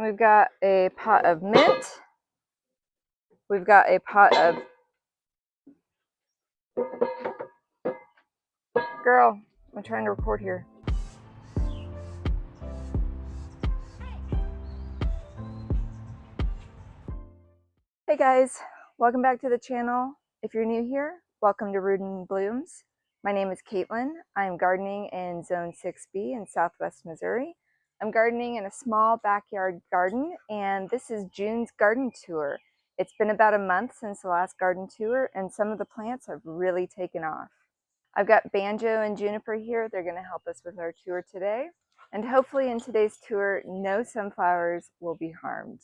We've got a pot of mint. We've got a pot of... Girl, I'm trying to record here. Hey guys, welcome back to the channel. If you're new here, welcome to Rootin' Blooms. My name is Caitlin. I'm gardening in Zone 6B in Southwest Missouri. I'm gardening in a small backyard garden, and this is June's garden tour. It's been about a month since the last garden tour, and some of the plants have really taken off. I've got banjo and juniper here. They're going to help us with our tour today. And hopefully in today's tour, no sunflowers will be harmed.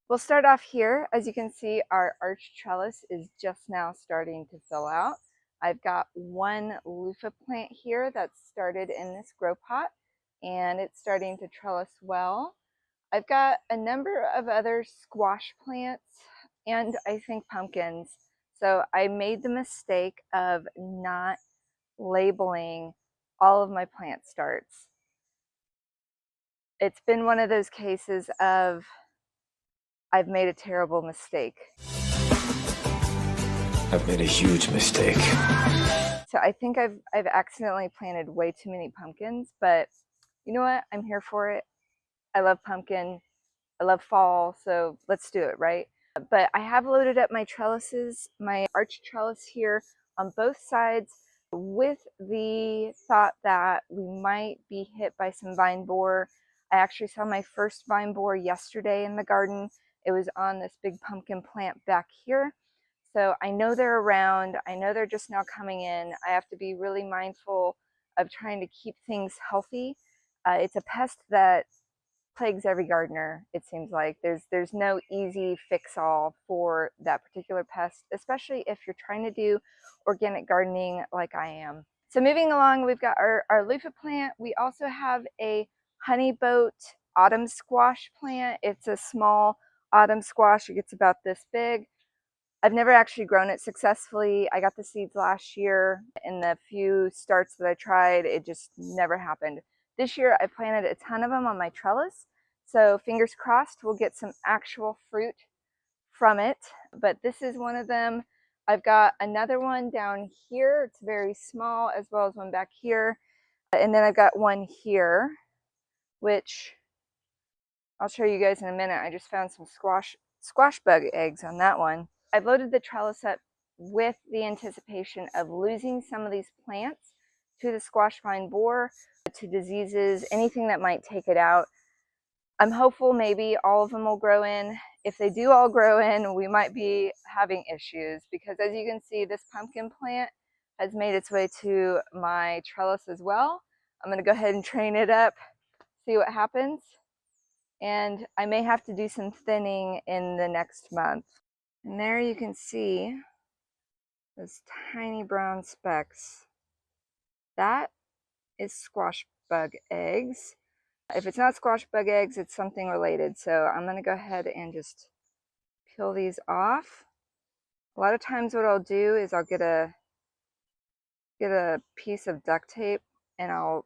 We'll start off here. As you can see, our arch trellis is just now starting to fill out. I've got one loofah plant here that's started in this grow pot, and it's starting to trellis well. I've got a number of other squash plants and I think pumpkins. So I made the mistake of not labeling all of my plant starts. It's been one of those cases of I've made a terrible mistake. I've made a huge mistake. So I think I've accidentally planted way too many pumpkins, but you know what? I'm here for it. I love pumpkin. I love fall, so let's do it, right? But I have loaded up my trellises, my arch trellis here on both sides with the thought that we might be hit by some vine borer. I actually saw my first vine borer yesterday in the garden. It was on this big pumpkin plant back here. So I know they're around. I know they're just now coming in. I have to be really mindful of trying to keep things healthy. It's a pest that plagues every gardener, it seems like. There's no easy fix-all for that particular pest, especially if you're trying to do organic gardening like I am. So moving along, we've got our loofah plant. We also have a honey boat autumn squash plant. It's a small autumn squash. It gets about this big. I've never actually grown it successfully. I got the seeds last year. In the few starts that I tried, it just never happened. This year I planted a ton of them on my trellis, so fingers crossed we'll get some actual fruit from it. But this is one of them. I've got another one down here. It's very small, as well as one back here. And then I've got one here, which I'll show you guys in a minute. I just found some squash bug eggs on that one. I've loaded the trellis up with the anticipation of losing some of these plants to the squash vine borer, to diseases, anything that might take it out. I'm hopeful maybe all of them will grow in. If they do all grow in, we might be having issues, because as you can see, this pumpkin plant has made its way to my trellis as well. I'm going to go ahead and train it up, see what happens. And I may have to do some thinning in the next month. And there you can see those tiny brown specks. That is squash bug eggs. If it's not squash bug eggs, it's something related. So I'm going to go ahead and just peel these off. A lot of times what I'll do is I'll get a piece of duct tape, and I'll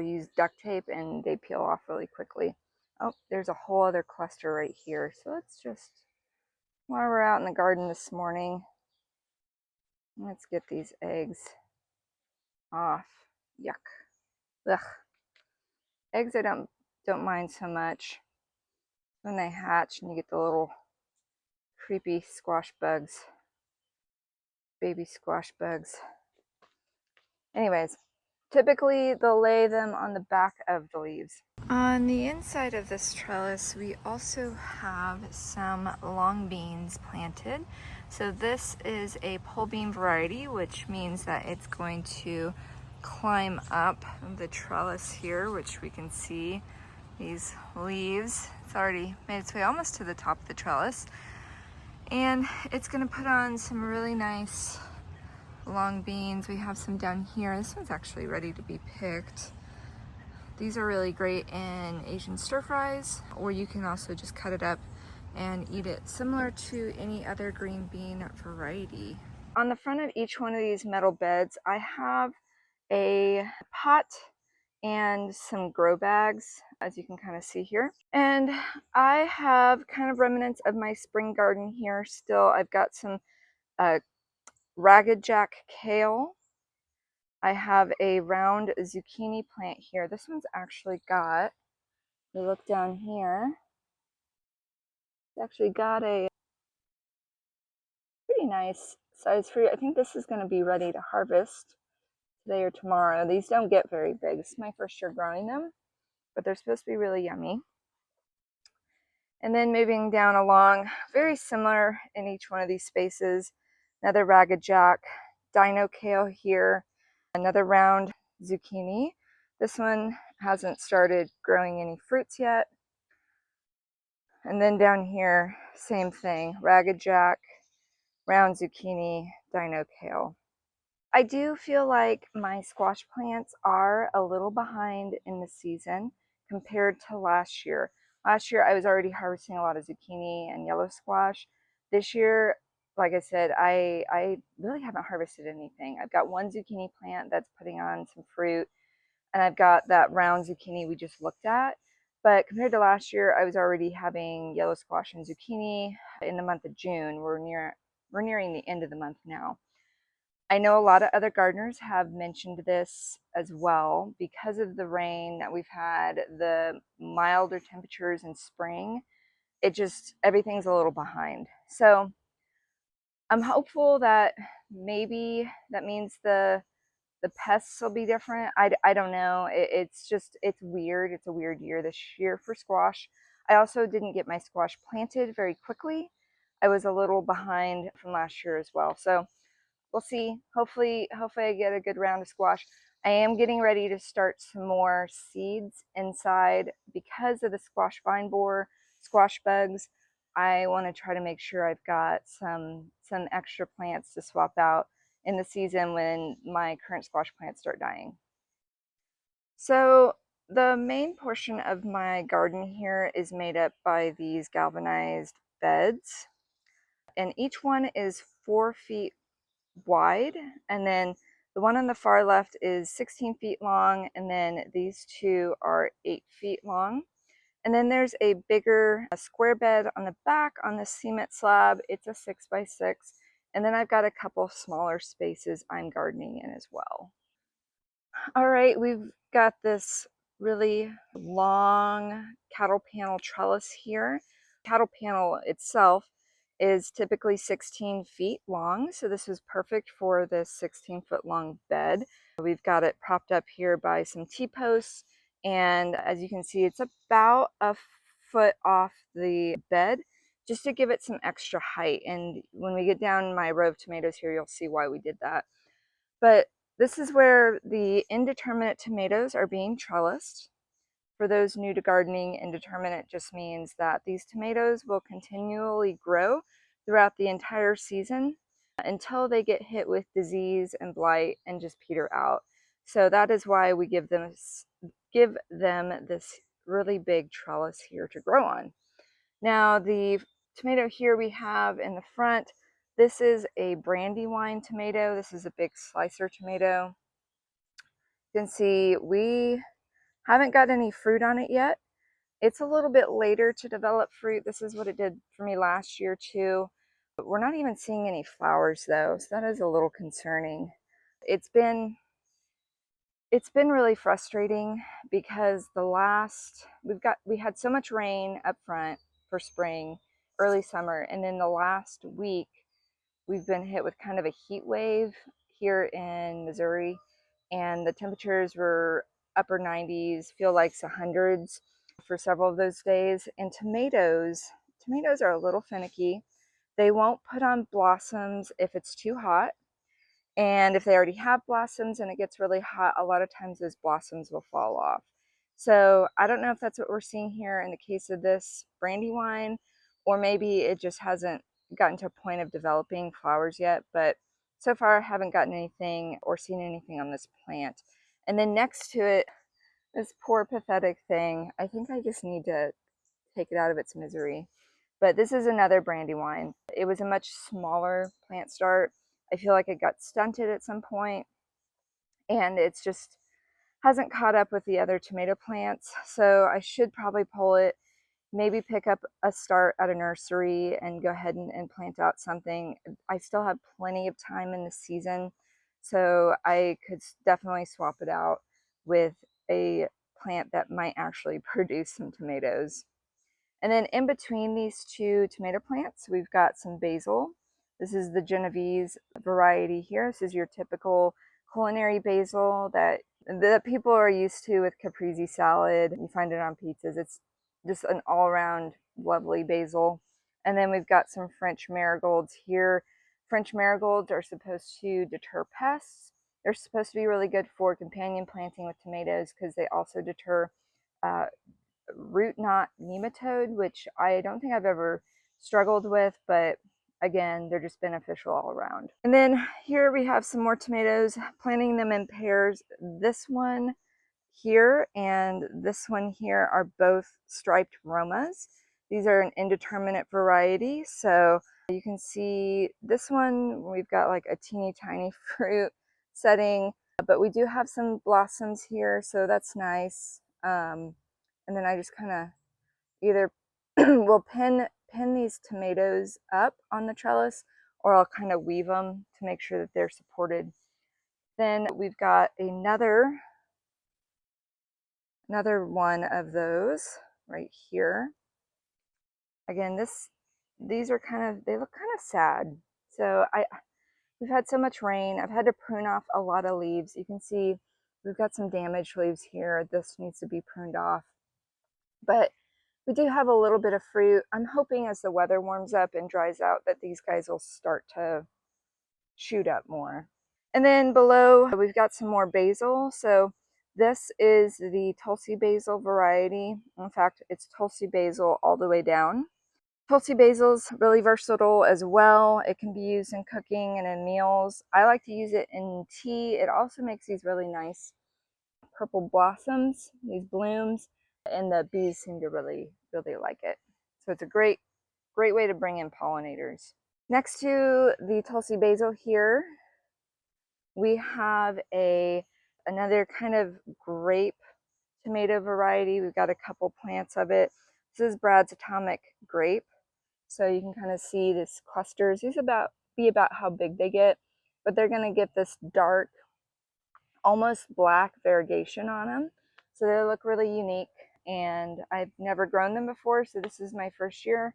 use duct tape, and they peel off really quickly. Oh, there's a whole other cluster right here. So let's just, while we're out in the garden this morning, let's get these eggs off. Yuck. Ugh. Eggs I don't mind so much. When they hatch and you get the little creepy squash bugs. Baby squash bugs. Anyways, typically they'll lay them on the back of the leaves. On the inside of this trellis, we also have some long beans planted. So this is a pole bean variety, which means that it's going to climb up the trellis here, which we can see these leaves. It's already made its way almost to the top of the trellis. And it's going to put on some really nice long beans. We have some down here. This one's actually ready to be picked. These are really great in Asian stir fries, or you can also just cut it up and eat it similar to any other green bean variety. On the front of each one of these metal beds, I have a pot and some grow bags, as you can kind of see here. And I have kind of remnants of my spring garden here still. I've got some ragged jack kale. I have a round zucchini plant here. This one's actually got, if you look down here, it's actually got a pretty nice size fruit. I think this is going to be ready to harvest today or tomorrow. These don't get very big. This is my first year growing them, but they're supposed to be really yummy. And then moving down along, very similar in each one of these spaces, another ragged jack, dino kale here, another round zucchini. This one hasn't started growing any fruits yet. And then down here, same thing, ragged jack, round zucchini, dino kale. I do feel like my squash plants are a little behind in the season compared to last year. Last year I was already harvesting a lot of zucchini and yellow squash. This year, like I said, I really haven't harvested anything. I've got one zucchini plant that's putting on some fruit, and I've got that round zucchini we just looked at. But compared to last year, I was already having yellow squash and zucchini in the month of June. We're nearing the end of the month now. I know a lot of other gardeners have mentioned this as well because of the rain that we've had, the milder temperatures in spring. It just, everything's a little behind. So I'm hopeful that maybe that means the pests will be different. I don't know. It's just, it's weird. It's a weird year this year for squash. I also didn't get my squash planted very quickly. I was a little behind from last year as well. So we'll see. Hopefully I get a good round of squash. I am getting ready to start some more seeds inside because of the squash vine borer, squash bugs. I want to try to make sure I've got some extra plants to swap out in the season when my current squash plants start dying. So the main portion of my garden here is made up by these galvanized beds, and each one is 4 feet wide, and then the one on the far left is 16 feet long, and then these two are 8 feet long. And then there's a bigger square bed on the back on the cement slab. It's a 6x6, and then I've got a couple smaller spaces I'm gardening in as well. All right, we've got this really long cattle panel trellis here. Cattle panel itself is typically 16 feet long, so this is perfect for this 16-foot long bed. We've got it propped up here by some T-posts, and as you can see, it's about a foot off the bed just to give it some extra height. And when we get down my row of tomatoes here, you'll see why we did that. But this is where the indeterminate tomatoes are being trellised. For those new to gardening, indeterminate just means that these tomatoes will continually grow throughout the entire season until they get hit with disease and blight and just peter out. So that is why we give them this really big trellis here to grow on. Now the tomato here we have in the front, this is a Brandywine tomato. This is a big slicer tomato. You can see we haven't got any fruit on it yet. It's a little bit later to develop fruit. This is what it did for me last year too. But we're not even seeing any flowers though, so that is a little concerning. It's been really frustrating because we had so much rain up front for spring, early summer, and then the last week we've been hit with kind of a heat wave here in Missouri, and the temperatures were upper 90s, feel like hundreds for several of those days. And tomatoes are a little finicky. They won't put on blossoms if it's too hot. And if they already have blossoms and it gets really hot, a lot of times those blossoms will fall off. So I don't know if that's what we're seeing here in the case of this Brandywine, or maybe it just hasn't gotten to a point of developing flowers yet. But so far I haven't gotten anything or seen anything on this plant. And then next to it, this poor pathetic thing, I think I just need to take it out of its misery. But this is another Brandywine. It was a much smaller plant start. I feel like it got stunted at some point, and it's just hasn't caught up with the other tomato plants, so I should probably pull it, maybe pick up a start at a nursery and go ahead and plant out something. I still have plenty of time in the season, so I could definitely swap it out with a plant that might actually produce some tomatoes. And then in between these two tomato plants, we've got some basil. This is the Genovese variety here. This is your typical culinary basil that people are used to with caprese salad. You find it on pizzas. It's just an all-around lovely basil. And then we've got some French marigolds here. French marigolds are supposed to deter pests. They're supposed to be really good for companion planting with tomatoes because they also deter root knot nematode, which I don't think I've ever struggled with, but again, they're just beneficial all around. And then here we have some more tomatoes, planting them in pairs. This one here and this one here are both striped Romas. These are an indeterminate variety, so you can see this one, we've got like a teeny tiny fruit setting, but we do have some blossoms here, so that's nice. And then I just kind of either will pin these tomatoes up on the trellis, or I'll kind of weave them to make sure that they're supported. Then we've got another one of those right here. Again, these are they look kind of sad. So we've had so much rain. I've had to prune off a lot of leaves. You can see we've got some damaged leaves here. This needs to be pruned off. But we do have a little bit of fruit. I'm hoping as the weather warms up and dries out that these guys will start to shoot up more. And then below, we've got some more basil. So this is the Tulsi basil variety. In fact, it's Tulsi basil all the way down. Tulsi basil's really versatile as well. It can be used in cooking and in meals. I like to use it in tea. It also makes these really nice purple blossoms, these blooms, and the bees seem to really like it. So it's a great way to bring in pollinators. Next to the Tulsi basil here, we have another kind of grape tomato variety. We've got a couple plants of it. This is Brad's atomic grape. So you can kind of see these clusters. These be about how big they get, but they're going to get this dark, almost black variegation on them. So they look really unique, and I've never grown them before, so this is my first year.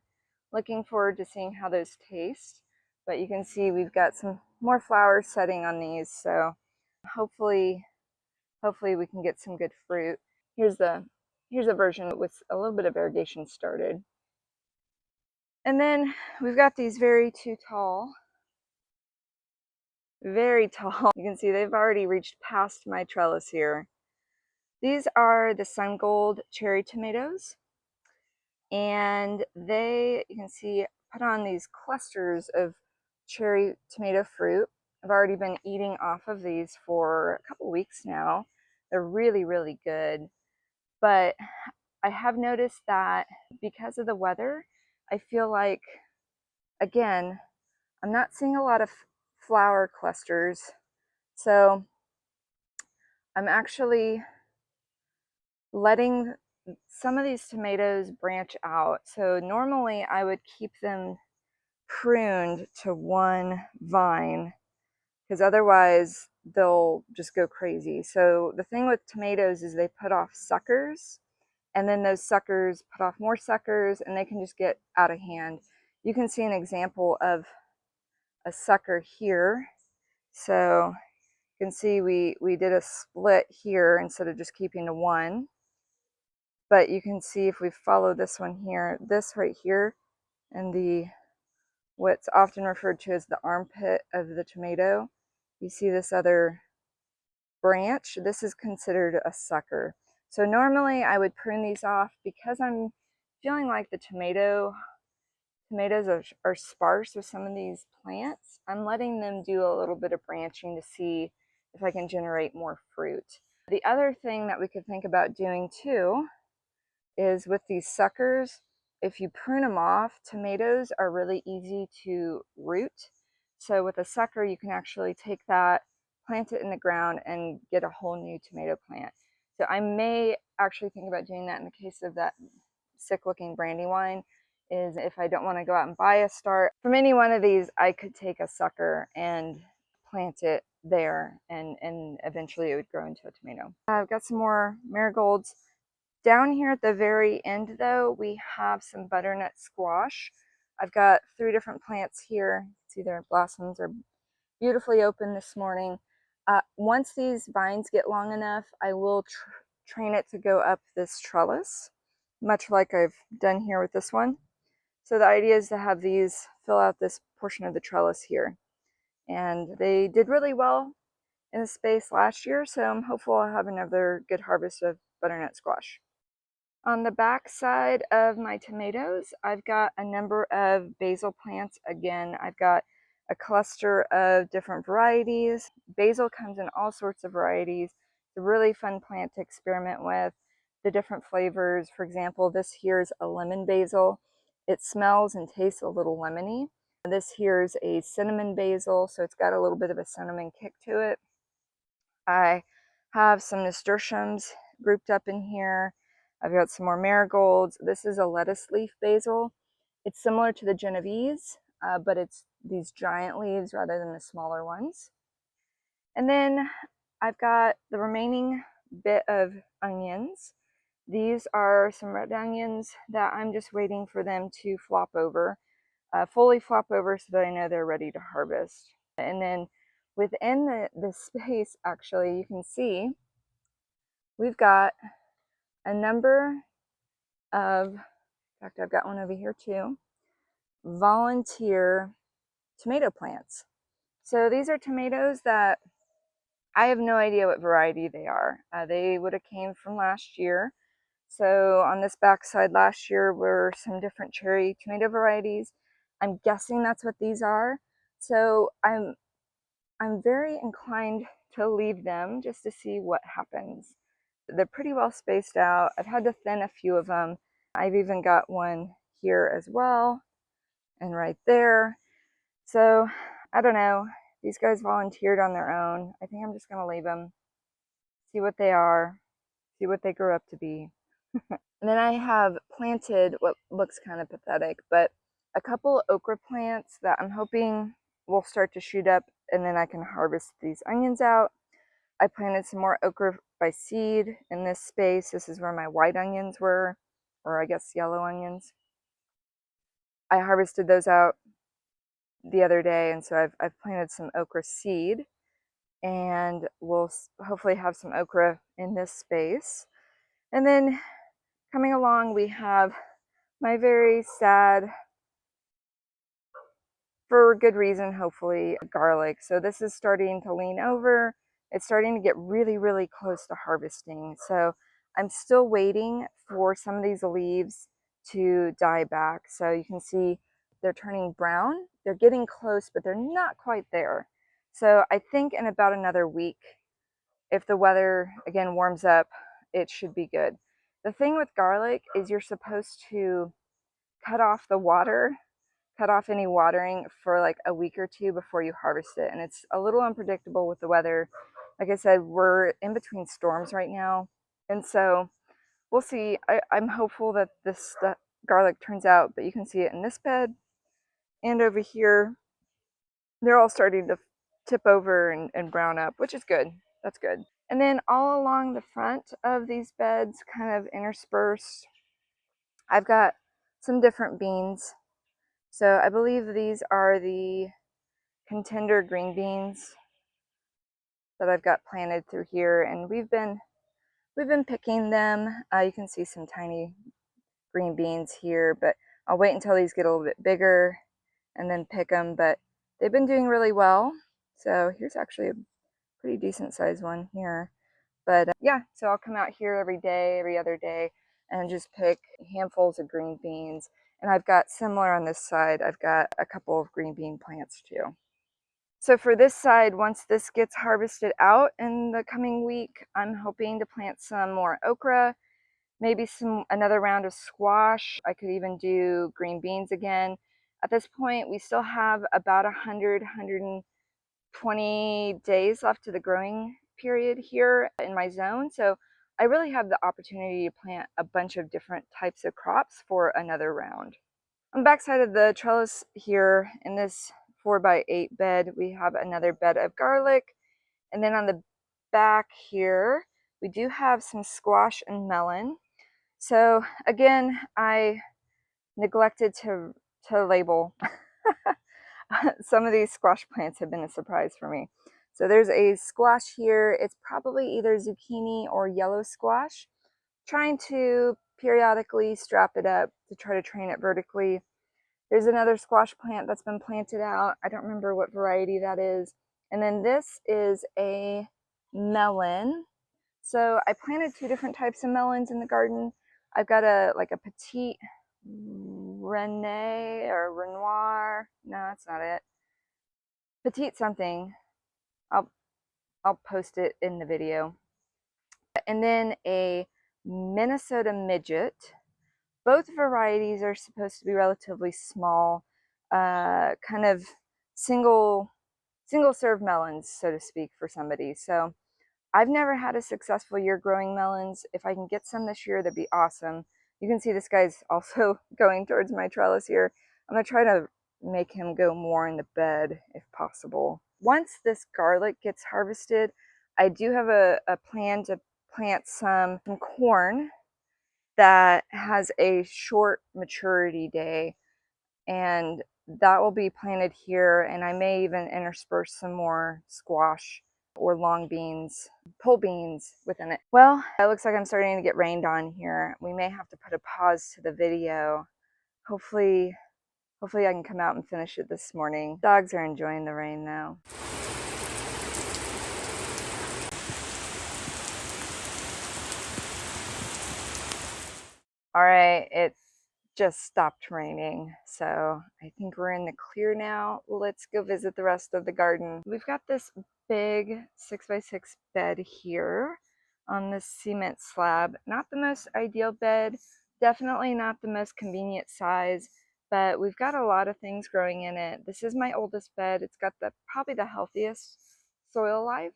Looking forward to seeing how those taste. But you can see we've got some more flowers setting on these, so hopefully we can get some good fruit. Here's a version with a little bit of variegation started. And then we've got these very tall. You can see they've already reached past my trellis here. These are the Sun Gold cherry tomatoes, and you can see, put on these clusters of cherry tomato fruit. I've already been eating off of these for a couple weeks now. They're really good, but I have noticed that because of the weather, I feel like, again, I'm not seeing a lot of flower clusters, so I'm actually letting some of these tomatoes branch out. So normally I would keep them pruned to one vine because otherwise they'll just go crazy. So the thing with tomatoes is they put off suckers, and then those suckers put off more suckers, and they can just get out of hand. You can see an example of a sucker here. So you can see we did a split here instead of just keeping to one. But you can see if we follow this one here, this right here, and what's often referred to as the armpit of the tomato, you see this other branch. This is considered a sucker. So normally I would prune these off because I'm feeling like the tomatoes are sparse with some of these plants. I'm letting them do a little bit of branching to see if I can generate more fruit. The other thing that we could think about doing too is with these suckers, if you prune them off, tomatoes are really easy to root. So with a sucker, you can actually take that, plant it in the ground, and get a whole new tomato plant. So I may actually think about doing that in the case of that sick looking brandywine, is if I don't want to go out and buy a start from any one of these, I could take a sucker and plant it there, and eventually it would grow into a tomato. I've got some more marigolds. Down here at the very end though, we have some butternut squash. I've got 3 different plants here. See, their blossoms are beautifully open this morning. Once these vines get long enough, I will train it to go up this trellis, much like I've done here with this one. So the idea is to have these fill out this portion of the trellis here. And they did really well in the space last year, so I'm hopeful I'll have another good harvest of butternut squash. On the back side of my tomatoes, I've got a number of basil plants. Again, I've got a cluster of different varieties. Basil comes in all sorts of varieties. It's a really fun plant to experiment with. The different flavors, for example, this here's a lemon basil. It smells and tastes a little lemony. This here's a cinnamon basil, so it's got a little bit of a cinnamon kick to it. I have some nasturtiums grouped up in here. I've got some more marigolds. This is a lettuce leaf basil. It's similar to the Genovese, but it's these giant leaves rather than the smaller ones. And then I've got the remaining bit of onions. These are some red onions that I'm just waiting for them to flop over, fully flop over, so that I know they're ready to harvest. And then within the space, actually, you can see we've got a number of, in fact, I've got one over here too, volunteer tomato plants. So these are tomatoes that I have no idea what variety they are. They would have came from last year. So on this backside last year were some different cherry tomato varieties. I'm guessing that's what these are. So I'm very inclined to leave them just to see what happens. They're pretty well spaced out. I've had to thin a few of them. I've even got one here as well, and right there. So I don't know. These guys volunteered on their own. I think I'm just going to leave them, see what they are, see what they grow up to be. And then I have planted what looks kind of pathetic, but a couple okra plants that I'm hoping will start to shoot up, and then I can harvest these onions out. I planted some more okra by seed in this space. This is where my white onions were, or I guess yellow onions. I harvested those out the other day, and so I've planted some okra seed, and we'll hopefully have some okra in this space. And then coming along, we have my very sad, for good reason, hopefully, garlic. So this is starting to lean over. It's starting to get really, really close to harvesting. So I'm still waiting for some of these leaves to die back. So you can see they're turning brown. They're getting close, but they're not quite there. So I think in about another week, if the weather again warms up, it should be good. The thing with garlic is you're supposed to cut off the water, cut off any watering for like a week or two before you harvest it. And it's a little unpredictable with the weather. Like I said, we're in between storms right now. And so we'll see. I'm hopeful that this garlic turns out, but you can see it in this bed and over here. They're all starting to tip over and brown up, which is good. That's good. And then all along the front of these beds, kind of interspersed, I've got some different beans. So I believe these are the contender green beans that I've got planted through here, and we've been picking them. You can see some tiny green beans here, but I'll wait until these get a little bit bigger and then pick them. But they've been doing really well. So here's actually a pretty decent sized one here. But yeah, so I'll come out here every day, every other day, and just pick handfuls of green beans. And I've got similar on this side. I've got a couple of green bean plants too. So for this side, once this gets harvested out in the coming week, I'm hoping to plant some more okra, maybe another round of squash. I could even do green beans again. At this point, we still have about 120 days left to the growing period here in my zone. So I really have the opportunity to plant a bunch of different types of crops for another round. On the back side of the trellis here in this 4x8 bed, we have another bed of garlic. And then on the back here, we do have some squash and melon. So again, I neglected to label. Some of these squash plants have been a surprise for me. So there's a squash here. It's probably either zucchini or yellow squash. Trying to periodically strap it up to try to train it vertically. There's another squash plant that's been planted out. I don't remember what variety that is. And then this is a melon. So I planted two different types of melons in the garden. I've got a petite Rene or Renoir. No, that's not it. Petite something. I'll post it in the video. And then a Minnesota midget. Both varieties are supposed to be relatively small, kind of single serve melons, so to speak, for somebody. So I've never had a successful year growing melons. If I can get some this year, that'd be awesome. You can see this guy's also going towards my trellis here. I'm gonna try to make him go more in the bed if possible. Once this garlic gets harvested, I do have a plan to plant some corn that has a short maturity day, and that will be planted here, and I may even intersperse some more squash or long beans, pole beans within it. Well, it looks like I'm starting to get rained on here. We may have to put a pause to the video. Hopefully I can come out and finish it this morning. Dogs are enjoying the rain though. All right, it just stopped raining, so I think we're in the clear now. Let's go visit the rest of the garden. We've got this big 6x6 bed here on this cement slab. Not the most ideal bed, definitely not the most convenient size, but we've got a lot of things growing in it. This is my oldest bed. It's got probably the healthiest soil life.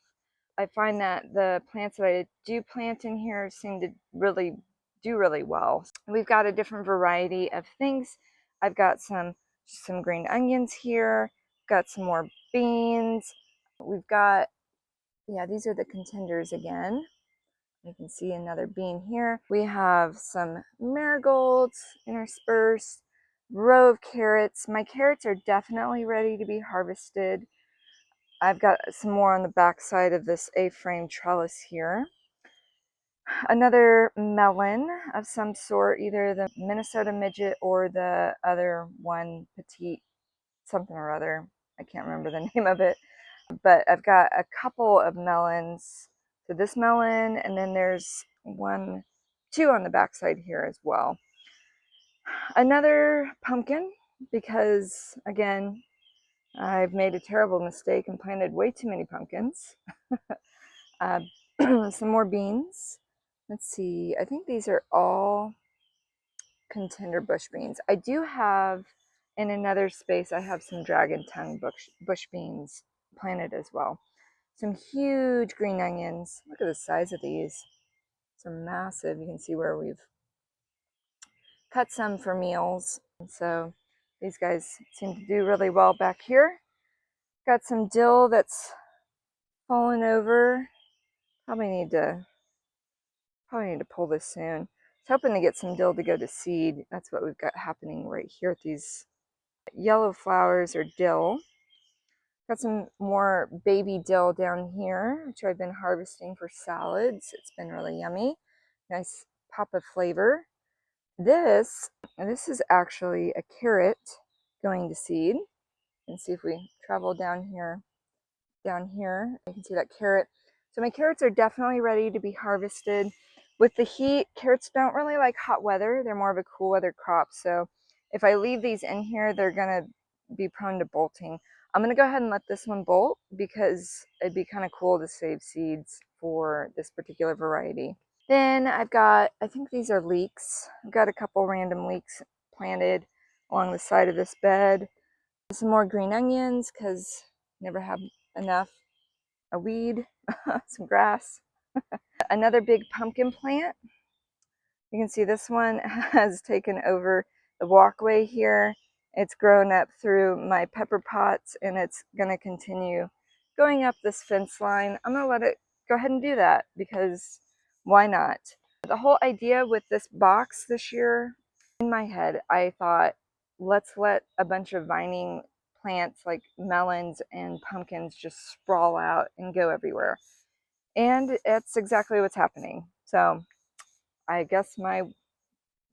I find that the plants that I do plant in here seem to really do really well. We've got a different variety of things. I've got some green onions here, got some more beans. We've got, yeah, these are the contenders again. You can see another bean here. We have some marigolds interspersed, row of carrots. My carrots are definitely ready to be harvested. I've got some more on the back side of this A-frame trellis here. Another melon of some sort, either the Minnesota midget or the other one, petite something or other. I can't remember the name of it. But I've got a couple of melons. So this melon, and then there's two on the back side here as well. Another pumpkin, because again, I've made a terrible mistake and planted way too many pumpkins. Some more beans. Let's see, I think these are all contender bush beans. I do have, in another space, I have some dragon tongue bush beans planted as well. Some huge green onions. Look at the size of these. These are massive. You can see where we've cut some for meals. So these guys seem to do really well back here. Got some dill that's fallen over. Probably need to pull this soon. I was hoping to get some dill to go to seed. That's what we've got happening right here at these yellow flowers or dill. Got some more baby dill down here, which I've been harvesting for salads. It's been really yummy. Nice pop of flavor. This is actually a carrot going to seed. And see if we travel down here, you can see that carrot. So my carrots are definitely ready to be harvested. With the heat, carrots don't really like hot weather. They're more of a cool weather crop. So if I leave these in here, they're gonna be prone to bolting. I'm gonna go ahead and let this one bolt because it'd be kind of cool to save seeds for this particular variety. Then I've got, I think these are leeks. I've got a couple random leeks planted along the side of this bed. Some more green onions because never have enough. A weed, some grass. Another big pumpkin plant. You can see this one has taken over the walkway here. It's grown up through my pepper pots and it's going to continue going up this fence line. I'm going to let it go ahead and do that because why not? The whole idea with this box this year, in my head, I thought, let's let a bunch of vining plants like melons and pumpkins just sprawl out and go everywhere. And it's exactly what's happening. So I guess my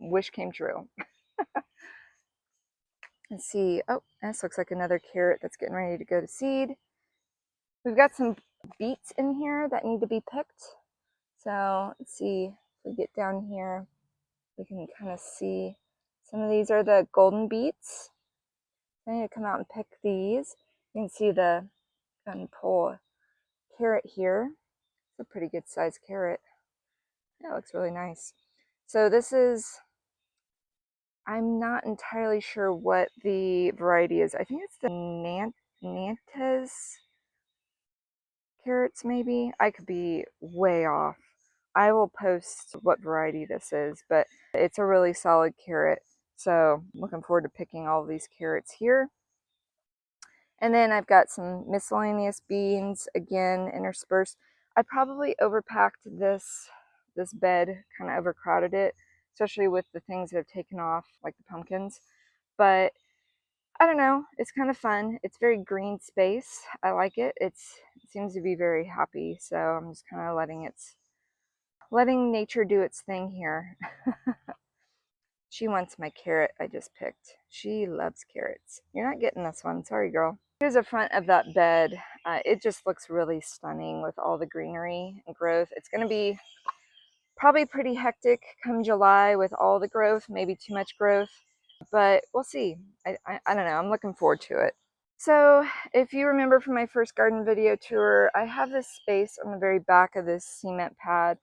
wish came true. Let's see. Oh, this looks like another carrot that's getting ready to go to seed. We've got some beets in here that need to be picked. So let's see if we get down here, we can kind of see some of these are the golden beets. I need to come out and pick these. You can see the, go and pull a carrot here. It's a pretty good sized carrot. That looks really nice. So this is, I'm not entirely sure what the variety is. I think it's the Nantes carrots, maybe. I could be way off. I will post what variety this is, but it's a really solid carrot. So I'm looking forward to picking all of these carrots here. And then I've got some miscellaneous beans, again, interspersed. I probably overpacked this bed, kind of overcrowded it, especially with the things that have taken off, like the pumpkins. But I don't know, it's kind of fun. It's very green space. I like it. It seems to be very happy, so I'm just kind of letting nature do its thing here. She wants my carrot I just picked. She loves carrots. You're not getting this one. Sorry, girl. Here's the front of that bed. It just looks really stunning with all the greenery and growth. It's going to be probably pretty hectic come July with all the growth, maybe too much growth, but we'll see. I don't know. I'm looking forward to it. So if you remember from my first garden video tour, I have this space on the very back of this cement pad.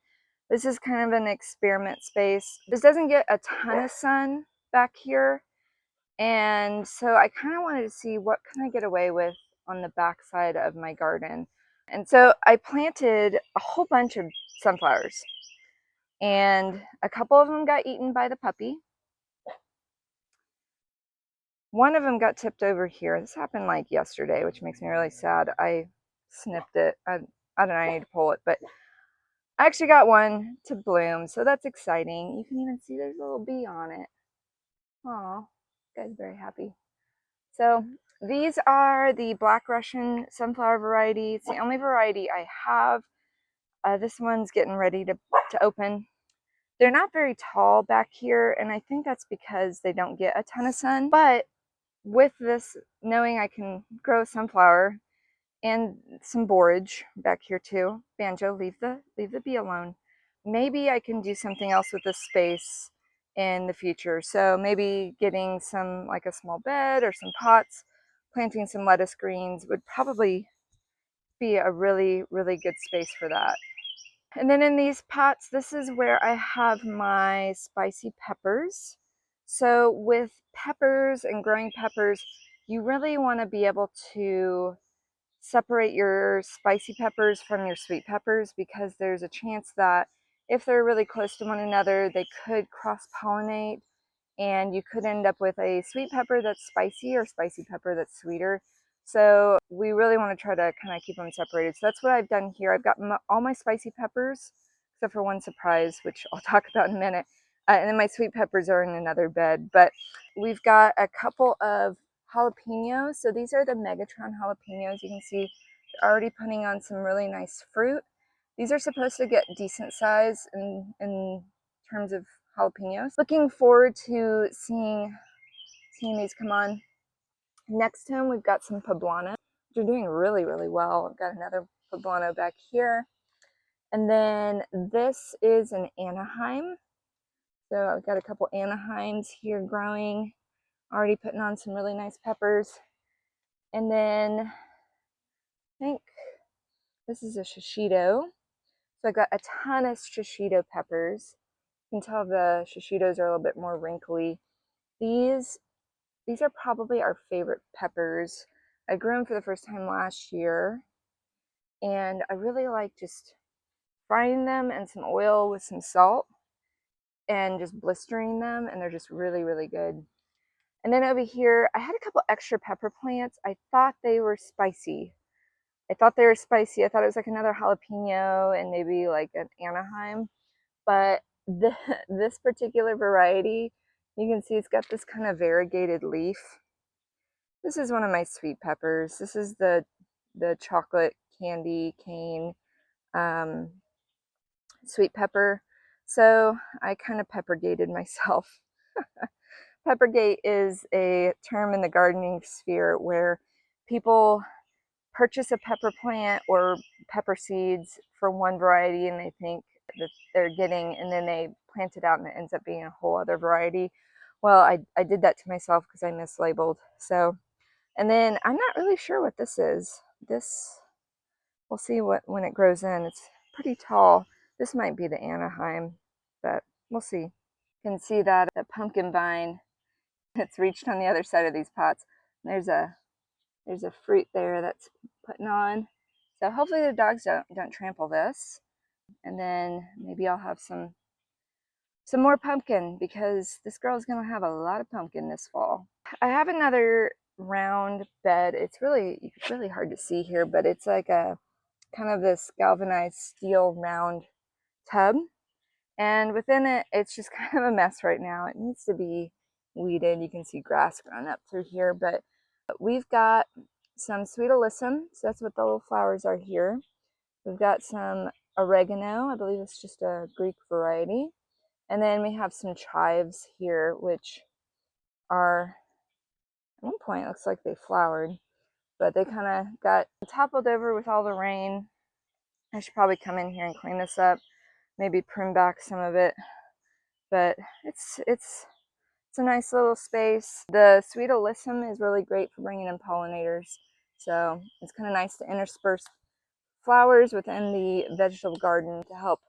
This is kind of an experiment space. This doesn't get a ton of sun back here. And so I kind of wanted to see what can I get away with on the back side of my garden. And so I planted a whole bunch of sunflowers. And a couple of them got eaten by the puppy. One of them got tipped over here. This happened like yesterday, which makes me really sad. I snipped it. I don't know, I need to pull it, but I actually got one to bloom, so that's exciting. You can even see there's a little bee on it. Aw, guy's very happy. So these are the Black Russian sunflower variety. It's the only variety I have. This one's getting ready to open. They're not very tall back here, and I think that's because they don't get a ton of sun. But with this, knowing I can grow sunflower and some borage back here too. Banjo, leave the bee alone. Maybe I can do something else with this space in the future. So maybe getting some, like a small bed or some pots, planting some lettuce greens would probably be a really, really good space for that. And then in these pots, this is where I have my spicy peppers. So with peppers and growing peppers, you really want to be able to separate your spicy peppers from your sweet peppers, because there's a chance that if they're really close to one another, they could cross-pollinate and you could end up with a sweet pepper that's spicy or spicy pepper that's sweeter. So we really want to try to kind of keep them separated. So that's what I've done here. I've got all my spicy peppers, except for one surprise, which I'll talk about in a minute. And then my sweet peppers are in another bed. But we've got a couple of jalapenos. So these are the Megatron jalapenos. You can see they're already putting on some really nice fruit. These are supposed to get decent size in terms of jalapenos. Looking forward to seeing these come on. Next to them, we've got some poblano. They're doing really, really well. I've got another poblano back here. And then this is an Anaheim. So I've got a couple Anaheims here growing, already putting on some really nice peppers. And then I think this is a shishito. So I've got a ton of shishito peppers. You can tell the shishitos are a little bit more wrinkly. These are probably our favorite peppers. I grew them for the first time last year, and I really like just frying them in some oil with some salt and just blistering them, and they're just really, really good. And then over here, I had a couple extra pepper plants. I thought they were spicy. I thought they were spicy. I thought it was like another jalapeno and maybe like an Anaheim. But this particular variety, you can see it's got this kind of variegated leaf. This is one of my sweet peppers. This is the chocolate candy cane um, sweet pepper. So I kind of peppergated myself. Peppergate is a term in the gardening sphere where people purchase a pepper plant or pepper seeds for one variety and they think that they're getting, and then they plant it out and it ends up being a whole other variety. Well, I did that to myself because I mislabeled. So, and then I'm not really sure what this is. This, we'll see what when it grows in. It's pretty tall. This might be the Anaheim, but we'll see. You can see that the pumpkin vine, it's reached on the other side of these pots. There's a fruit there that's putting on. So hopefully the dogs don't trample this. And then maybe I'll have some more pumpkin because this girl's gonna have a lot of pumpkin this fall. I have another round bed. It's really hard to see here, but it's like a kind of this galvanized steel round tub. And within it, it's just kind of a mess right now. It needs to be weeded. You can see grass growing up through here, but we've got some sweet alyssum. So that's what the little flowers are here. We've got some oregano. I believe it's just a Greek variety. And then we have some chives here, which are, at one point, it looks like they flowered, but they kind of got toppled over with all the rain. I should probably come in here and clean this up, maybe prune back some of it, but it's a nice little space. The sweet alyssum is really great for bringing in pollinators, so it's kind of nice to intersperse flowers within the vegetable garden to help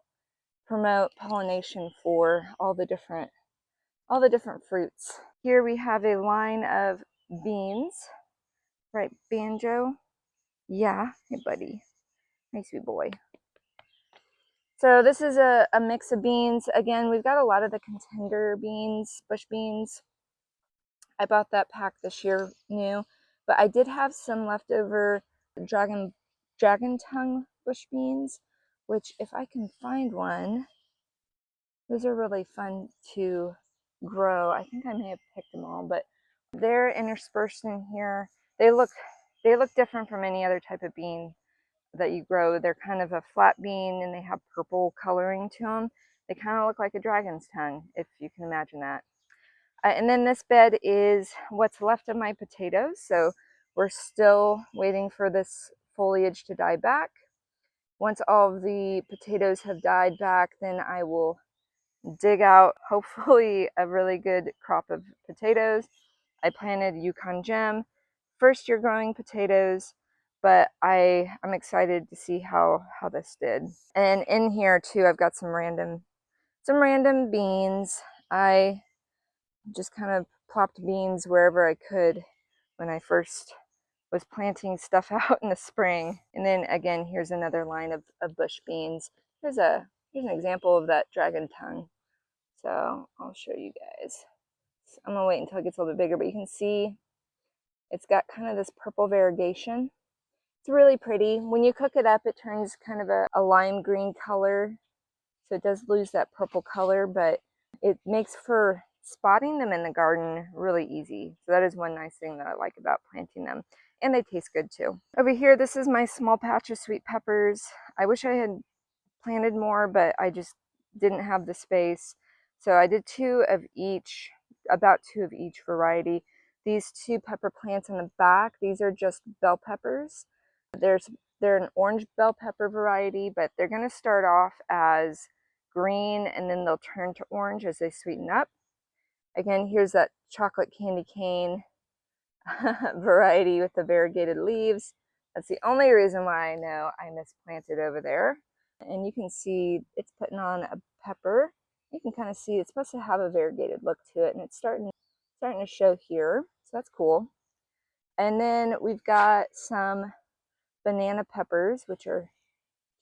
promote pollination for all the different fruits. Here we have a line of beans, right, Banjo? Yeah, hey buddy, nice sweet boy. So this is a mix of beans. Again, we've got a lot of the contender beans, bush beans. I bought that pack this year new, but I did have some leftover dragon tongue bush beans, which if I can find one, those are really fun to grow. I think I may have picked them all, but they're interspersed in here. They look different from any other type of bean that you grow. They're kind of a flat bean and they have purple coloring to them. They kind of look like a dragon's tongue, if you can imagine that. And then this bed is what's left of my potatoes. So we're still waiting for this foliage to die back. Once all of the potatoes have died back, then I will dig out hopefully a really good crop of potatoes. I planted Yukon Gem, first year growing potatoes, but I'm excited to see how this did. And in here too, I've got some random beans. I just kind of plopped beans wherever I could when I first was planting stuff out in the spring. And then again, here's another line of bush beans. Here's an example of that dragon tongue. So I'll show you guys. I'm gonna wait until it gets a little bit bigger, but you can see it's got kind of this purple variegation. It's really pretty. When you cook it up, it turns kind of a lime green color. So it does lose that purple color, but it makes for spotting them in the garden really easy. So that is one nice thing that I like about planting them. And they taste good too. Over here, this is my small patch of sweet peppers. I wish I had planted more, but I just didn't have the space. So I did about two of each variety. These two pepper plants in the back, these are just bell peppers. They're an orange bell pepper variety, but they're going to start off as green and then they'll turn to orange as they sweeten up. Again, here's that chocolate candy cane variety with the variegated leaves. That's the only reason why I know I misplanted over there. And you can see it's putting on a pepper. You can kind of see it's supposed to have a variegated look to it, and it's starting to show here. So that's cool. And then we've got some banana peppers, which are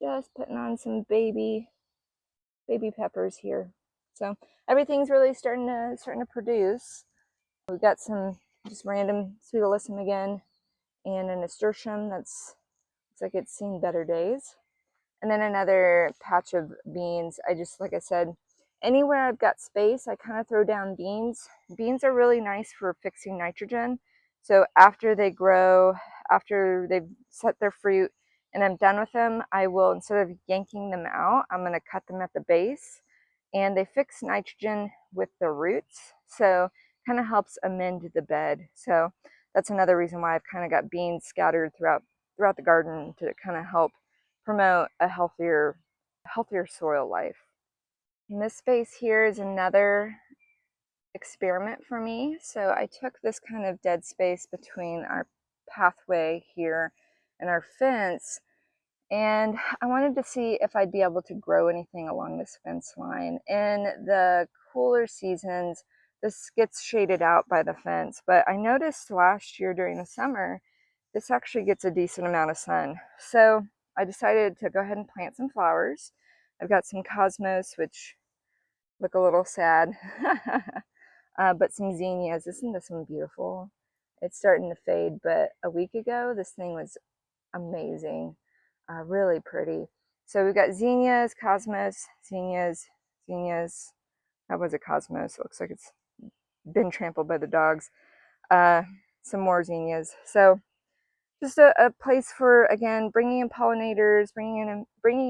Just putting on some baby peppers here. So everything's really starting to produce. We've got some just random sweet alyssum again, and a nasturtium that's looks like it's seen better days. And then another patch of beans. I just, like I said, anywhere I've got space, I kind of throw down beans. Beans are really nice for fixing nitrogen. So after they grow, after they've set their fruit and I'm done with them, I will, instead of yanking them out, I'm going to cut them at the base. And they fix nitrogen with the roots. So kind of helps amend the bed. So that's another reason why I've kind of got beans scattered throughout the garden to kind of help promote a healthier soil life. And this space here is another experiment for me. So I took this kind of dead space between our pathway here and our fence, and I wanted to see if I'd be able to grow anything along this fence line. In the cooler seasons, this gets shaded out by the fence, but I noticed last year during the summer, this actually gets a decent amount of sun. So I decided to go ahead and plant some flowers. I've got some cosmos, which look a little sad, but some zinnias. Isn't this one beautiful? It's starting to fade, but a week ago, this thing was amazing, really pretty. So we've got zinnias, cosmos, zinnias. That was a cosmos. It looks like it's been trampled by the dogs. Uh, some more zinnias. So just a place for, again, bringing in pollinators, bringing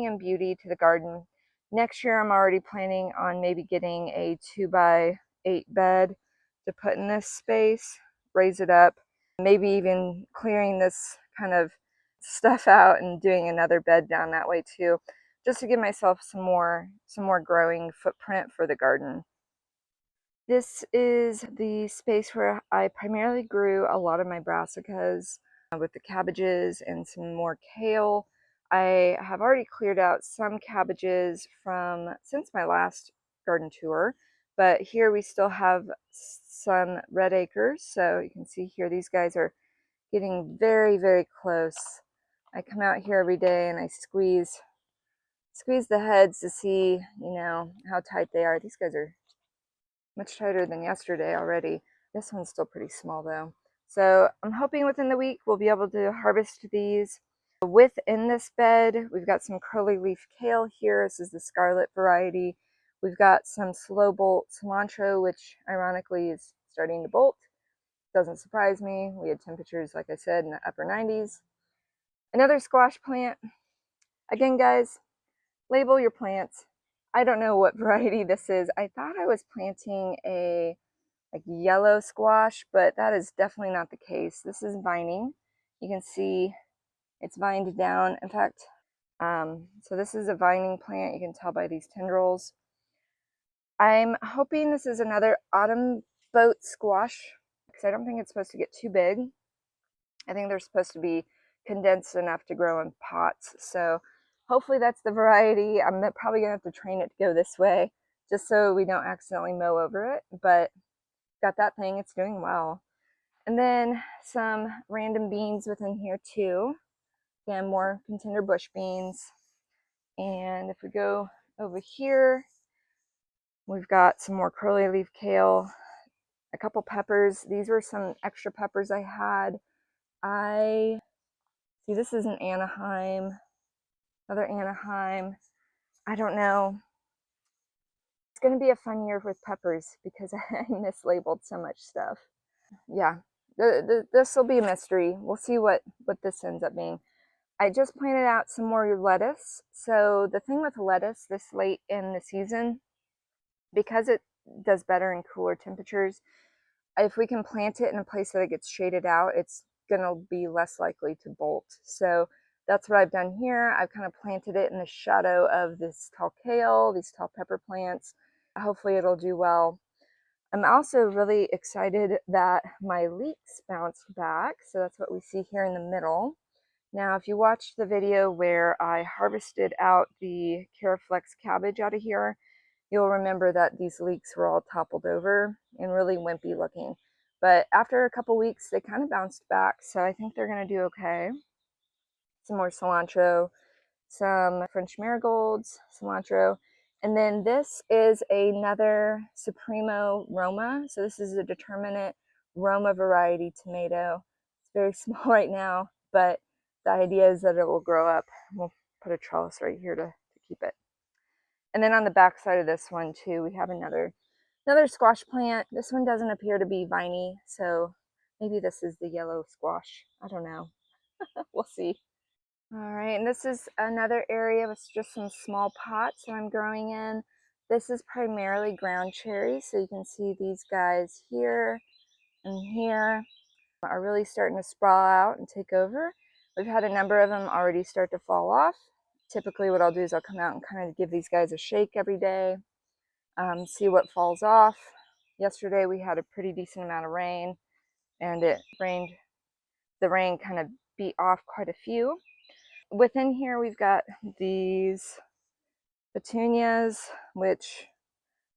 in beauty to the garden. Next year, I'm already planning on maybe getting a 2x8 bed to put in this space, raise it up, maybe even clearing this kind of stuff out and doing another bed down that way too, just to give myself some more growing footprint for the garden. This is the space where I primarily grew a lot of my brassicas with the cabbages and some more kale. I have already cleared out some cabbages from since my last garden tour, but here we still have some red acres. So you can see here, these guys are getting very, very close. I come out here every day and I squeeze the heads to see, how tight they are. These guys are much tighter than yesterday already. This one's still pretty small though. So I'm hoping within the week we'll be able to harvest these. Within this bed, we've got some curly leaf kale here. This is the scarlet variety. We've got some slow bolt cilantro, which ironically is starting to bolt. Doesn't surprise me. We had temperatures, like I said, in the upper 90s. Another squash plant. Again, guys, label your plants. I don't know what variety this is. I thought I was planting a like yellow squash, but that is definitely not the case. This is vining. You can see it's vined down. In fact, so this is a vining plant. You can tell by these tendrils. I'm hoping this is another autumn boat squash because I don't think it's supposed to get too big. I think they're supposed to be condensed enough to grow in pots. So hopefully that's the variety. I'm probably gonna have to train it to go this way just so we don't accidentally mow over it, but got that thing, it's doing well. And then some random beans within here too. Again, more contender bush beans. And if we go over here, we've got some more curly leaf kale, a couple peppers. These were some extra peppers I had. I see this is an Anaheim, another Anaheim. I don't know. It's going to be a fun year with peppers because I mislabeled so much stuff. Yeah, this will be a mystery. We'll see what this ends up being. I just planted out some more lettuce. So the thing with lettuce this late in the season, because it does better in cooler temperatures, if we can plant it in a place that it gets shaded out, it's gonna be less likely to bolt. So that's what I've done here. I've kind of planted it in the shadow of this tall kale, these tall pepper plants. Hopefully it'll do well. I'm also really excited that my leeks bounced back. So that's what we see here in the middle. Now, if you watched the video where I harvested out the Caraflex cabbage out of here, you'll remember that these leeks were all toppled over and really wimpy looking. But after a couple weeks, they kind of bounced back, so I think they're going to do okay. Some more cilantro. some French marigolds, cilantro, and then this is another Supremo Roma. So this is a determinate Roma variety tomato. It's very small right now, but the idea is that it will grow up. We'll put a trellis right here to keep it. And then on the back side of this one too, we have another squash plant. This one doesn't appear to be viney, so maybe this is the yellow squash. I don't know. We'll see. All right, and this is another area with just some small pots that I'm growing in. This is primarily ground cherries, so you can see these guys here and here are really starting to sprawl out and take over. We've had a number of them already start to fall off. Typically what I'll do is I'll come out and kind of give these guys a shake every day, see what falls off. Yesterday we had a pretty decent amount of rain, and the rain kind of beat off quite a few. Within here we've got these petunias, which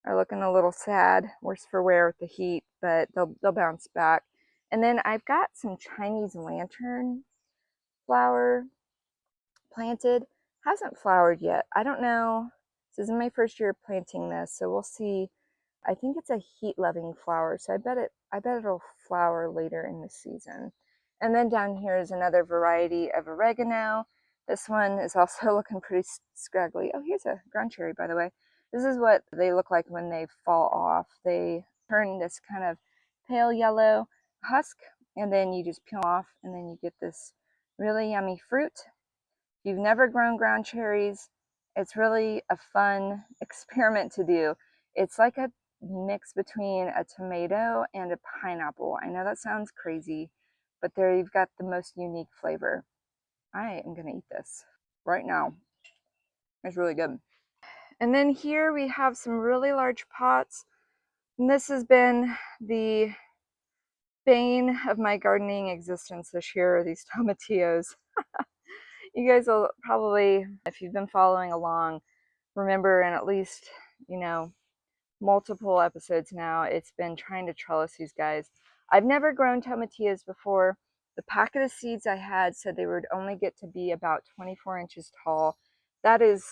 are looking a little sad, worse for wear with the heat, but they'll bounce back. And then I've got some Chinese lantern flower planted. Hasn't flowered yet. I don't know. This is my first year planting this, so we'll see. I think it's a heat-loving flower, so I bet it'll flower later in the season. And then down here is another variety of oregano. This one is also looking pretty scraggly. Oh, here's a ground cherry, by the way. This is what they look like when they fall off. They turn this kind of pale yellow husk, and then you just peel off, and then you get this really yummy fruit. If you've never grown ground cherries, it's really a fun experiment to do. It's like a mix between a tomato and a pineapple. I know that sounds crazy, but there you've got the most unique flavor. I am gonna eat this right now. It's really good. And then here we have some really large pots. And this has been the bane of my gardening existence this year, these tomatillos. You guys will probably, if you've been following along, remember in at least, multiple episodes now, it's been trying to trellis these guys. I've never grown tomatillas before. The packet of seeds I had said they would only get to be about 24 inches tall. That is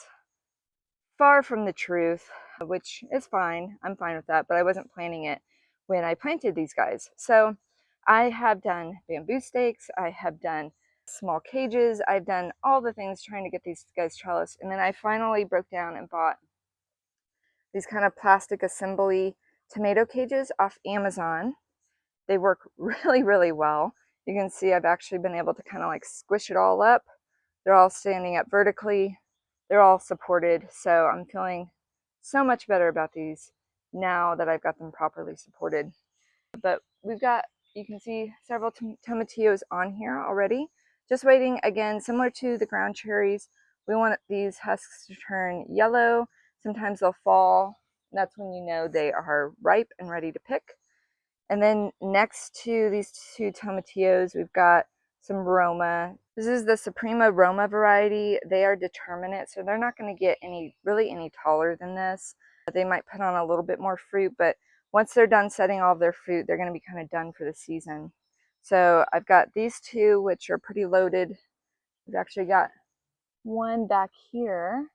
far from the truth, which is fine. I'm fine with that, but I wasn't planning it when I planted these guys. So I have done bamboo stakes, I have done small cages, I've done all the things trying to get these guys trellised, and then I finally broke down and bought these kind of plastic assembly tomato cages off Amazon. They work really, really well. You can see I've actually been able to kind of like squish it all up. They're all standing up vertically. They're all supported. So I'm feeling so much better about these now that I've got them properly supported. But we've got, you can see several tomatillos on here already. Just waiting, again, similar to the ground cherries. We want these husks to turn yellow. Sometimes they'll fall. That's when you know they are ripe and ready to pick. And then next to these two tomatillos, we've got some Roma. This is the Suprema Roma variety. They are determinate, so they're not going to get really any taller than this. They might put on a little bit more fruit, but once they're done setting all of their fruit, they're going to be kind of done for the season. So I've got these two, which are pretty loaded. We've actually got one back here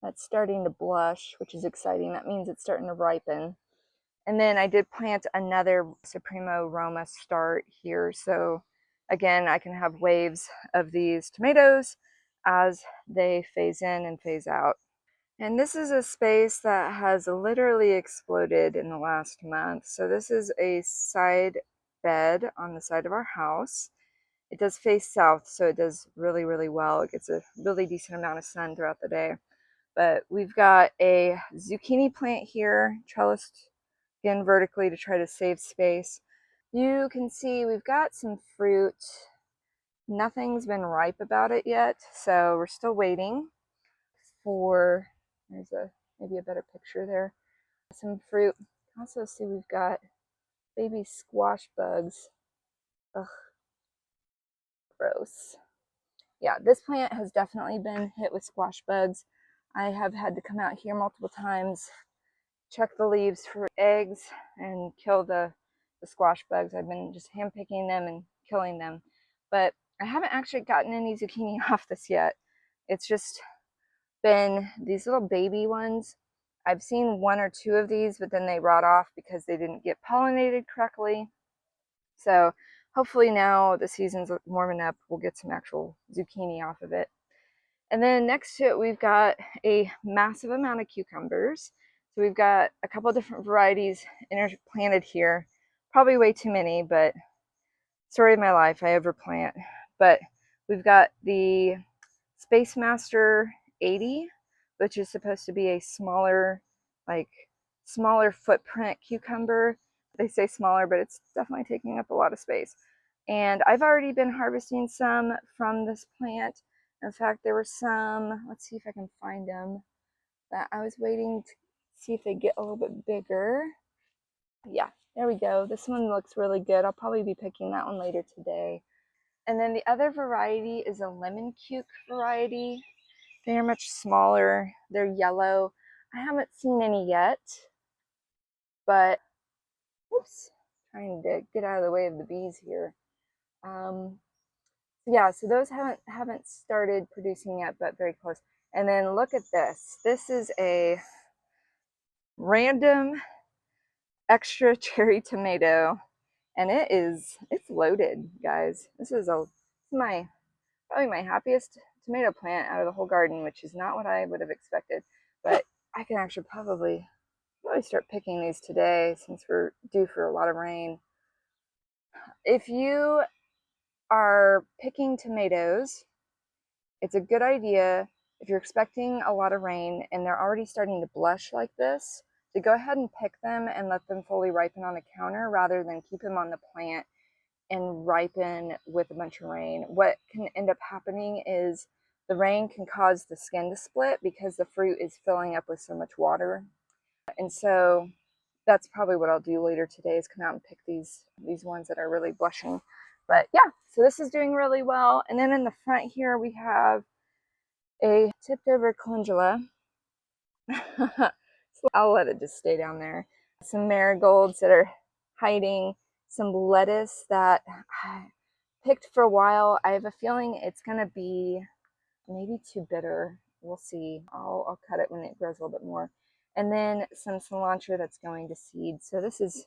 that's starting to blush, which is exciting. That means it's starting to ripen. And then I did plant another Supremo Roma start here. So again, I can have waves of these tomatoes as they phase in and phase out. And this is a space that has literally exploded in the last month. So this is a side bed on the side of our house. It does face south, so it does really, really well. It gets a really decent amount of sun throughout the day. But we've got a zucchini plant here, trellised again vertically to try to save space. You can see we've got some fruit. Nothing's been ripe about it yet, so we're still waiting for, there's maybe a better picture there, some fruit. Also see we've got baby squash bugs. Ugh, gross. Yeah, this plant has definitely been hit with squash bugs. I have had to come out here multiple times, check the leaves for eggs, and kill the squash bugs. I've been just handpicking them and killing them. But I haven't actually gotten any zucchini off this yet. It's just been these little baby ones. I've seen one or two of these, but then they rot off because they didn't get pollinated correctly. So hopefully now the season's warming up, we'll get some actual zucchini off of it. And then next to it, we've got a massive amount of cucumbers. So we've got a couple of different varieties interplanted here. Probably way too many, but story of my life, I overplant. But we've got the Space Master 80, which is supposed to be a smaller, like smaller footprint cucumber. They say smaller, but it's definitely taking up a lot of space. And I've already been harvesting some from this plant. In fact, there were some, let's see if I can find them, that I was waiting to see if they get a little bit bigger. Yeah, there we go. This one looks really good. I'll probably be picking that one later today. And then the other variety is a lemon cuke variety. They are much smaller. They're yellow. I haven't seen any yet, but oops, trying to get out of the way of the bees here. Yeah, so those haven't started producing yet, but very close. And then look at this. This is a random extra cherry tomato, and it's loaded, guys. This is my probably my happiest tomato plant out of the whole garden, which is not what I would have expected. But I can actually probably start picking these today since we're due for a lot of rain. If you are picking tomatoes, it's a good idea if you're expecting a lot of rain and they're already starting to blush like this, to go ahead and pick them and let them fully ripen on the counter rather than keep them on the plant and ripen with a bunch of rain. What can end up happening is the rain can cause the skin to split because the fruit is filling up with so much water. And so that's probably what I'll do later today, is come out and pick these ones that are really blushing. But yeah, so this is doing really well. And then in the front here, we have a tipped over calendula. So I'll let it just stay down there. Some marigolds that are hiding, some lettuce that I picked for a while. I have a feeling it's gonna be maybe too bitter. We'll see. I'll cut it when it grows a little bit more. And then some cilantro that's going to seed. So this is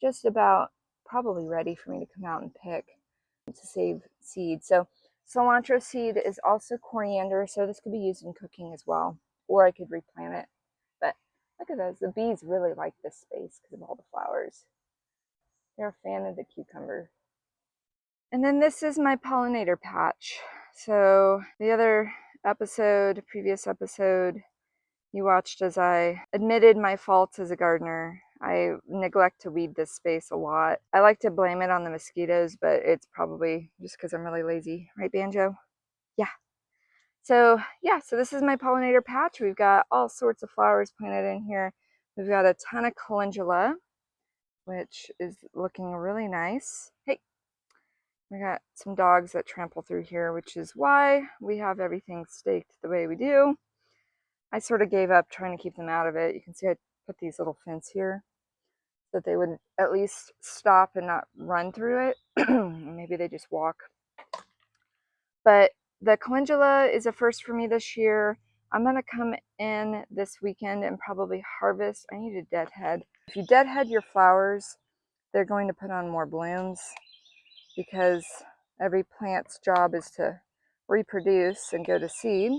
just about probably ready for me to come out and pick to save seed. So cilantro seed is also coriander, so this could be used in cooking as well, or I could replant it. But look at those. The bees really like this space because of all the flowers. They're a fan of the cucumber. And then this is my pollinator patch. So the other previous episode, you watched as I admitted my faults as a gardener. I neglect to weed this space a lot. I like to blame it on the mosquitoes, but it's probably just because I'm really lazy. Right, Banjo? Yeah. So yeah, so this is my pollinator patch. We've got all sorts of flowers planted in here. We've got a ton of calendula, which is looking really nice. Hey, we got some dogs that trample through here, which is why we have everything staked the way we do. I sort of gave up trying to keep them out of it. You can see I put these little fence here so that they would at least stop and not run through it. Maybe they just walk. But the calendula is a first for me this year. I'm going to come in this weekend and probably harvest. I need a deadhead. If you deadhead your flowers, they're going to put on more blooms because every plant's job is to reproduce and go to seed.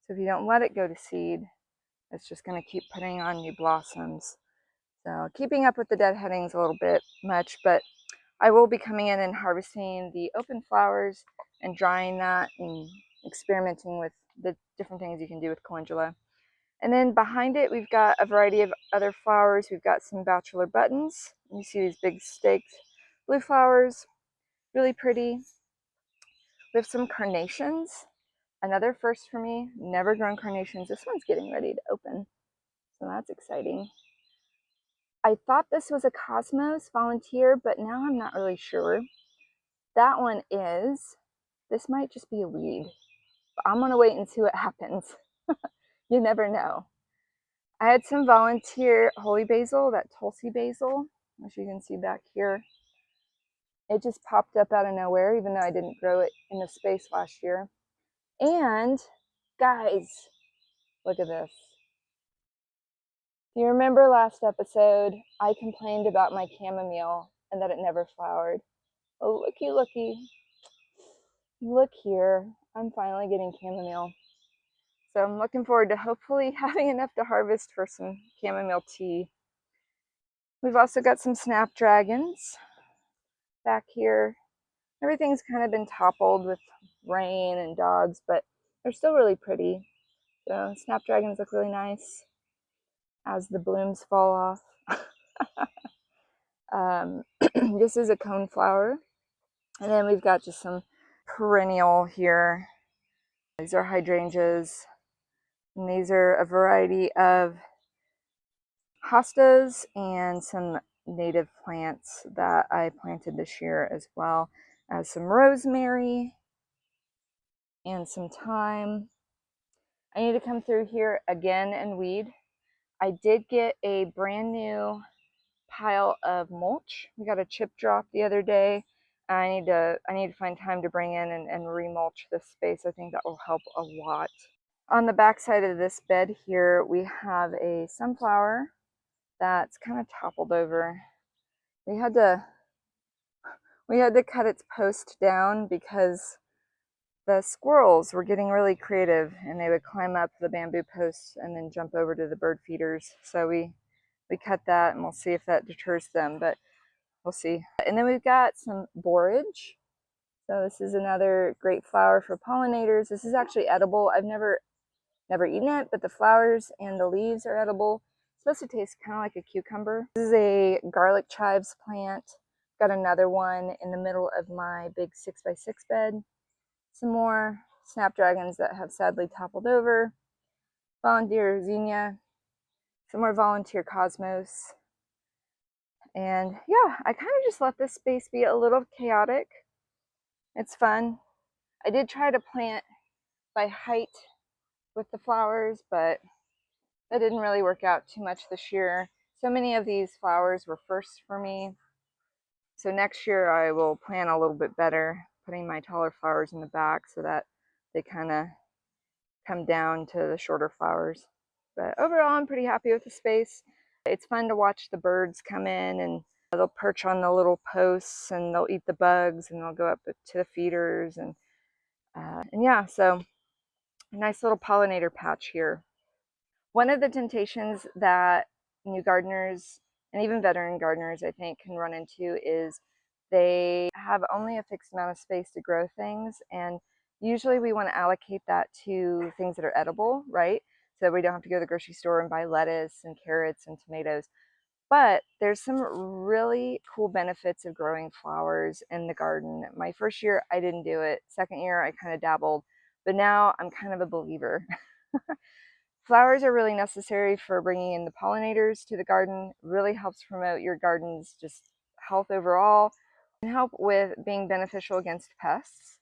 So if you don't let it go to seed, it's just going to keep putting on new blossoms. So keeping up with the deadheading is a little bit much, but I will be coming in and harvesting the open flowers and drying that and experimenting with the different things you can do with calendula. And then behind it, we've got a variety of other flowers. We've got some bachelor buttons. You see these big staked blue flowers, really pretty. We have some carnations, another first for me, never grown carnations. This one's getting ready to open, so that's exciting. I thought this was a Cosmos volunteer, but now I'm not really sure. That one is. This might just be a weed. But I'm going to wait and see what happens. You never know. I had some volunteer holy basil, that Tulsi basil, as you can see back here. It just popped up out of nowhere, even though I didn't grow it in the space last year. And Guys, look at this. Do you remember last episode I complained about my chamomile and that it never flowered? Oh, looky, looky. Look here. I'm finally getting chamomile. So I'm looking forward to hopefully having enough to harvest for some chamomile tea. We've also got some snapdragons back here. Everything's kind of been toppled with rain and dogs, but they're still really pretty. So snapdragons look really nice as the blooms fall off. This is a coneflower. And then we've got just some perennial here. These are hydrangeas. And these are a variety of hostas and some native plants that I planted this year, as well as some rosemary and some thyme. I need to come through here again and weed. I did get a brand new pile of mulch. We got a chip drop the other day. I need to find time to bring in and remulch this space. I think that will help a lot. On the back side of this bed here, we have a sunflower that's kind of toppled over. We had to cut its post down because the squirrels were getting really creative and they would climb up the bamboo posts and then jump over to the bird feeders. So we cut that, and we'll see if that deters them, but we'll see. And then we've got some borage. So this is another great flower for pollinators. This is actually edible. I've never eaten it, but the flowers and the leaves are edible. It's supposed to taste kind of like a cucumber. This is a garlic chives plant. Got another one in the middle of my big 6x6 bed. Some more snapdragons that have sadly toppled over. Volunteer zinnia. Some more volunteer cosmos. And yeah, I kind of just let this space be a little chaotic. It's fun. I did try to plant by height with the flowers, but that didn't really work out too much this year. So many of these flowers were firsts for me. So next year I will plan a little bit better, putting my taller flowers in the back so that they kind of come down to the shorter flowers. But overall, I'm pretty happy with the space. It's fun to watch the birds come in, and they'll perch on the little posts and they'll eat the bugs and they'll go up to the feeders. And yeah, so a nice little pollinator patch here. One of the temptations that new gardeners and even veteran gardeners, I think, can run into is they have only a fixed amount of space to grow things, and usually we want to allocate that to things that are edible, right? So we don't have to go to the grocery store and buy lettuce and carrots and tomatoes. But there's some really cool benefits of growing flowers in the garden. My first year, I didn't do it. Second year, I kind of dabbled, but now I'm kind of a believer. Flowers are really necessary for bringing in the pollinators to the garden. Really helps promote your garden's just health overall, and help with being beneficial against pests,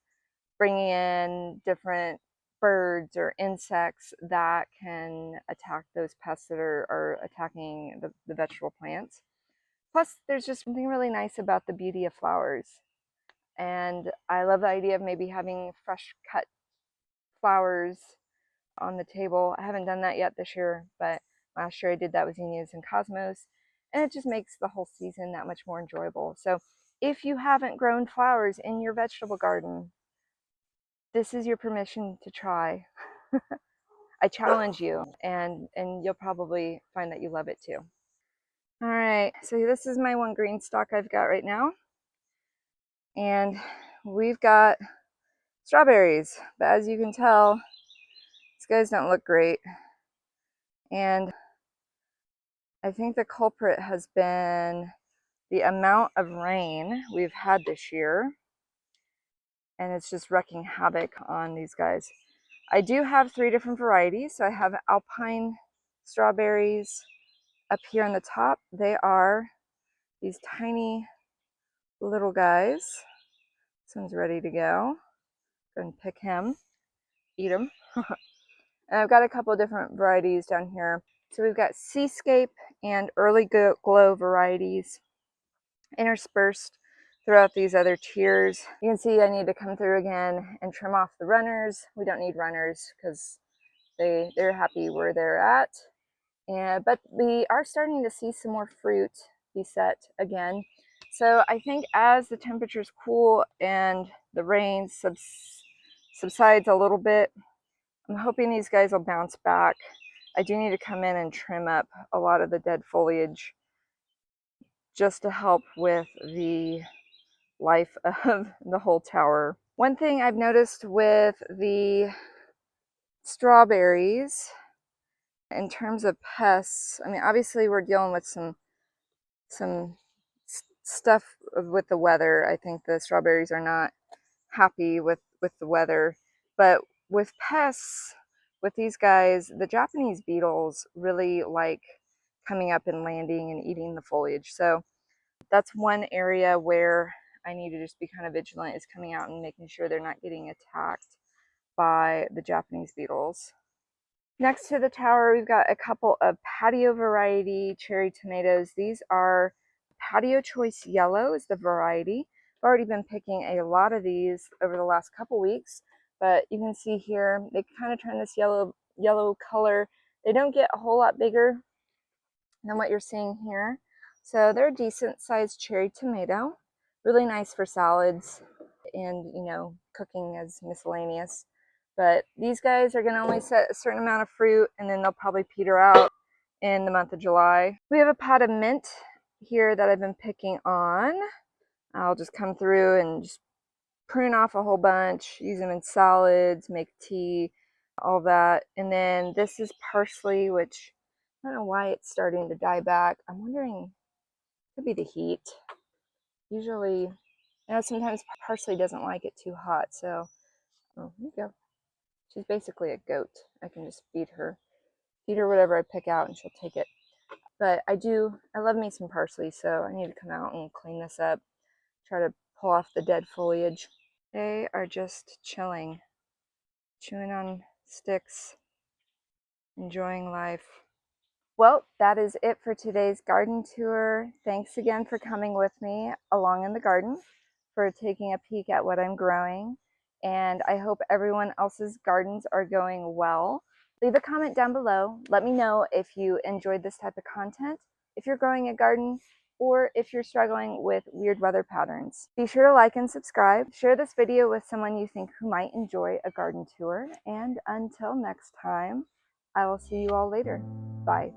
bringing in different birds or insects that can attack those pests that are attacking the vegetable plants. Plus, there's just something really nice about the beauty of flowers. And I love the idea of maybe having fresh cut flowers on the table. I haven't done that yet this year, but last year I did that with zinnias and cosmos, and it just makes the whole season that much more enjoyable. So if you haven't grown flowers in your vegetable garden, this is your permission to try. I challenge you, and you'll probably find that you love it too. All right, so this is my one green stalk I've got right now, and we've got strawberries, but as you can tell, these guys don't look great. And I think the culprit has been the amount of rain we've had this year, and it's just wreaking havoc on these guys. I do have 3 different varieties. So I have alpine strawberries up here on the top. They are these tiny little guys. This one's ready to go. Go and pick him, eat him. And I've got a couple of different varieties down here. So we've got Seascape and Early Glow varieties interspersed throughout these other tiers. You can see I need to come through again and trim off the runners. We don't need runners because they're happy where they're at. But we are starting to see some more fruit be set again. So I think as the temperatures cool and the rain subsides a little bit, I'm hoping these guys will bounce back. I do need to come in and trim up a lot of the dead foliage just to help with the life of the whole tower. One thing I've noticed with the strawberries in terms of pests, I mean, obviously we're dealing with some stuff with the weather. I think the strawberries are not happy with the weather, but with pests, with these guys, the Japanese beetles really like coming up and landing and eating the foliage. So that's one area where I need to just be kind of vigilant, is coming out and making sure they're not getting attacked by the Japanese beetles. Next to the tower, we've got a couple of patio variety cherry tomatoes. These are Patio Choice Yellow is the variety. I've already been picking a lot of these over the last couple weeks, but you can see here, they kind of turn this yellow color. They don't get a whole lot bigger than what you're seeing here. So they're a decent sized cherry tomato. Really nice for salads and, you know, cooking as miscellaneous. But these guys are going to only set a certain amount of fruit, and then they'll probably peter out in the month of July. We have a pot of mint here that I've been picking on. I'll just come through and just prune off a whole bunch, use them in salads, make tea, all that. And then this is parsley, which I don't know why it's starting to die back. I'm wondering, it could be the heat. Usually, I know sometimes parsley doesn't like it too hot, so, oh, here you go. She's basically a goat. I can just feed her whatever I pick out and she'll take it. But I love me some parsley, so I need to come out and clean this up, try to pull off the dead foliage. They are just chilling, chewing on sticks, enjoying life. Well, that is it for today's garden tour. Thanks again for coming with me along in the garden, for taking a peek at what I'm growing. And I hope everyone else's gardens are going well. Leave a comment down below. Let me know if you enjoyed this type of content, if you're growing a garden, or if you're struggling with weird weather patterns. Be sure to like and subscribe. Share this video with someone you think who might enjoy a garden tour. And until next time, I will see you all later. Bye.